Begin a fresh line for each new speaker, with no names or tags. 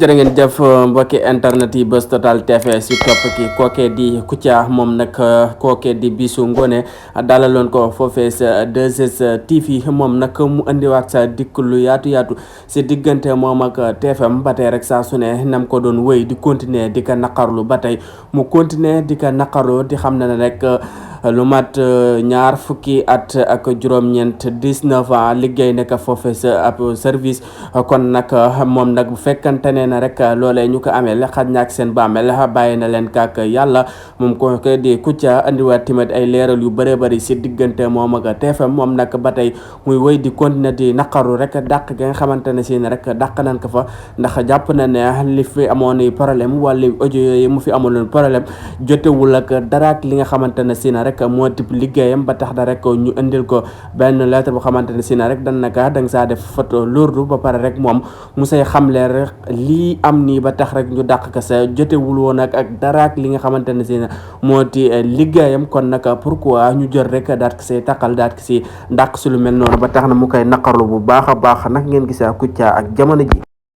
jërë ngeen jëf mbokki internet yi Buzz Total TV si topp ki kookee di Kouthia moom nag kookee di Bijou Ngoné dalaloon ko foofee sa 2STV moom nag mu indiwaat sa dikk lu yaatu si diggante moom ak TFM ba tey rek saa su ne nam ko doon wéy di continuer di ko naqarlu ba tey mu continuer di ko naqarlu di xam ne rek lu mat ñaar fukki at ak juróom-ñeent 19 ans liggéey nekk foofee sa ab service kon nag moom nag bu fekkante ne na rek loolee ñu ko amee xaj na ak seen bàmmeel bàyyi na leen kàk yàlla moom ko di Kouthia andiwaat tamit ay leeral yu bëree bëri si diggante moom ak TFM moom nag ba tey muy wéy di continuer di naqaru rek dàq gi nga xamante ne si ne rek dàq nañ ko fa ndax jàpp na ne li fi amoon problème wala audio yooyu mu fi amoon problème jotewul ak dara ak li nga xamante ne si ne rek moo tip liggéeyam ba tax da rek ñu indil ko benn lettre bu xamante ne si ne rek dan naka danga saa def photo lourdu ba pare rek moom mu say xamle rek lii am nii ba tax rek ñu dàq ka sa jotewul woon ak dara ak li nga xamante ne si ne moo ti liggéeyam kon nag pourquoi ñu jël rek daat ko say taqal daat ko si dàq si lu mel noonu ba tax na mu koy naqarlu bu baax a baax nag ngeen gisee Kouthia ak jamono ji